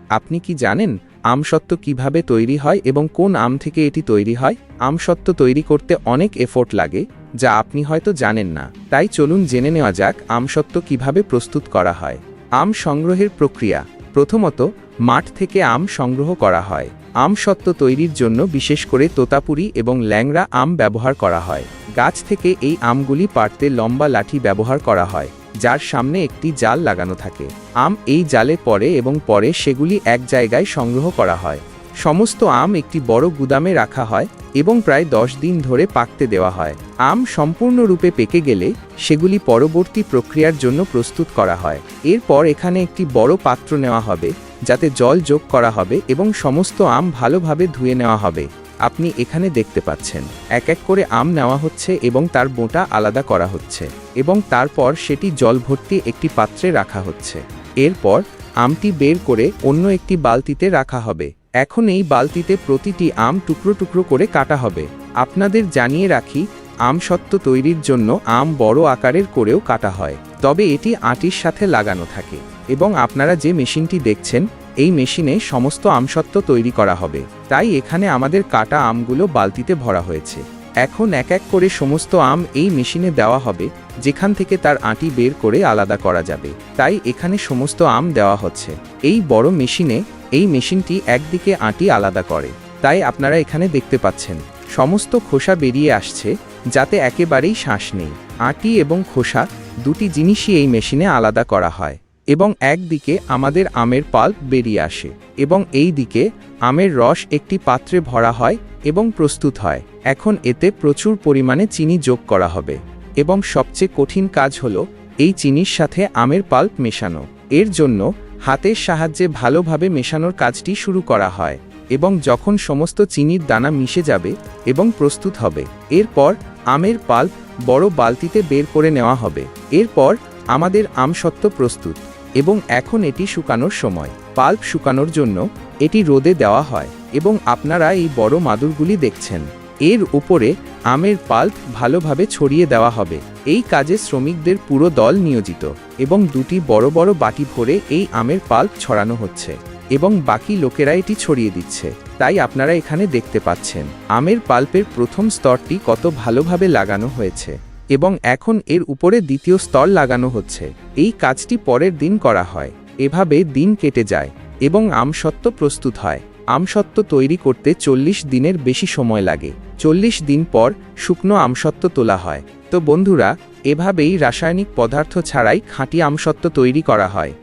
আপনি কি জানেন আমসত্ত্ব কিভাবে তৈরি হয় এবং কোন আম থেকে এটি তৈরি হয়? আমসত্ত্ব তৈরি করতে অনেক এফোর্ট লাগে, যা আপনি হয়তো জানেন না। তাই চলুন জেনে নেওয়া যাক আমসত্ত্ব কিভাবে প্রস্তুত করা হয়। আম সংগ্রহের প্রক্রিয়া। প্রথমত, মাঠ থেকে আম সংগ্রহ করা হয়। আমসত্ত্ব তৈরির জন্য বিশেষ করে তোতাপুরি এবং ল্যাংড়া আম ব্যবহার করা হয়। গাছ থেকে এই আমগুলি পাড়তে লম্বা লাঠি ব্যবহার করা হয়, যার সামনে একটি জাল লাগানো থাকে। আম এই জালে পড়ে এবং পরে সেগুলি এক জায়গায় সংগ্রহ করা হয়। সমস্ত আম একটি বড় গুদামে রাখা হয় এবং প্রায় 10 দিন ধরে পাকতে দেওয়া হয়। আম সম্পূর্ণরূপে পেকে গেলে সেগুলি পরবর্তী প্রক্রিয়ার জন্য প্রস্তুত করা হয়। এরপর এখানে একটি বড় পাত্র নেওয়া হবে, যাতে জল যোগ করা হবে এবং সমস্ত আম ভালোভাবে ধুয়ে নেওয়া হবে। আপনি এখানে দেখতে পাচ্ছেন এক এক করে আম নেওয়া হচ্ছে এবং তার বোঁটা আলাদা করা হচ্ছে এবং তারপর সেটি জল ভর্তি একটি পাত্রে রাখা হচ্ছে। এরপর আমটি বের করে অন্য একটি বালতিতে রাখা হবে। এখন এই বালতিতে প্রতিটি আম টুকরো টুকরো করে কাটা হবে। আপনাদের জানিয়ে রাখি, আমসত্ত্ব তৈরির জন্য আম বড় আকারের করেও কাটা হয়, তবে এটি আটির সাথে লাগানো থাকে এবং আপনারা যে মেশিনটি দেখছেন, এই মেশিনে সমস্ত আমসত্ত্ব তৈরি করা হবে। তাই এখানে আমাদের কাটা আমগুলো বালতিতে ভরা হয়েছে। এখন এক এক করে সমস্ত আম এই মেশিনে দেওয়া হবে, যেখান থেকে তার আটি বের করে আলাদা করা যাবে। তাই এখানে সমস্ত আম দেওয়া হচ্ছে। এই বড় মেশিনে এই মেশিনটি একদিকে আটি আলাদা করে। তাই আপনারা এখানে দেখতে পাচ্ছেন সমস্ত খোসা বেরিয়ে আসছে, যাতে একেবারেই শ্বাস নেই। আটি এবং খোসা দুটি জিনিসই এই মেশিনে আলাদা করা হয় এবং একদিকে আমাদের আমের পাল্প বেরিয়ে আসে এবং এই দিকে আমের রস একটি পাত্রে ভরা হয় এবং প্রস্তুত হয়। এখন এতে প্রচুর পরিমাণে চিনি যোগ করা হবে এবং সবচেয়ে কঠিন কাজ হলো এই চিনির সাথে আমের পাল্প মেশানো। এর জন্য হাতের সাহায্যে ভালোভাবে মেশানোর কাজটি শুরু করা হয় এবং যখন সমস্ত চিনির দানা মিশে যাবে এবং প্রস্তুত হবে, এরপর আমের পাল্প বড় বালতিতে বের করে নেওয়া হবে। এরপর আমাদের আমসত্ত্ব প্রস্তুত এবং এখন এটি শুকানোর সময়। পাল্প শুকানোর জন্য এটি রোদে দেওয়া হয় এবং আপনারা এই বড় মাদুরগুলি দেখছেন, এর উপরে আমের পাল্প ভালোভাবে ছড়িয়ে দেওয়া হবে। এই কাজে শ্রমিকদের পুরো দল নিয়োজিত এবং দুটি বড় বড় বাটি ভরে এই আমের পাল্প ছড়ানো হচ্ছে এবং বাকি লোকেরা এটি ছড়িয়ে দিচ্ছে। তাই আপনারা এখানে দেখতে পাচ্ছেন আমের পাল্পের প্রথম স্তরটি কত ভালোভাবে লাগানো হয়েছে এবং এখন এর উপরে দ্বিতীয় স্তর লাগানো হচ্ছে। এই কাজটি পরের দিন করা হয়। এভাবে দিন কেটে যায় এবং আমসত্ত্ব প্রস্তুত হয়। আমসত্ত্ব তৈরি করতে 40 দিনের বেশি সময় লাগে। 40 দিন পর শুকনো আমসত্ত্ব তোলা হয়। তো বন্ধুরা, এভাবেই রাসায়নিক পদার্থ ছাড়াই খাঁটি আমসত্ত্ব তৈরি করা হয়।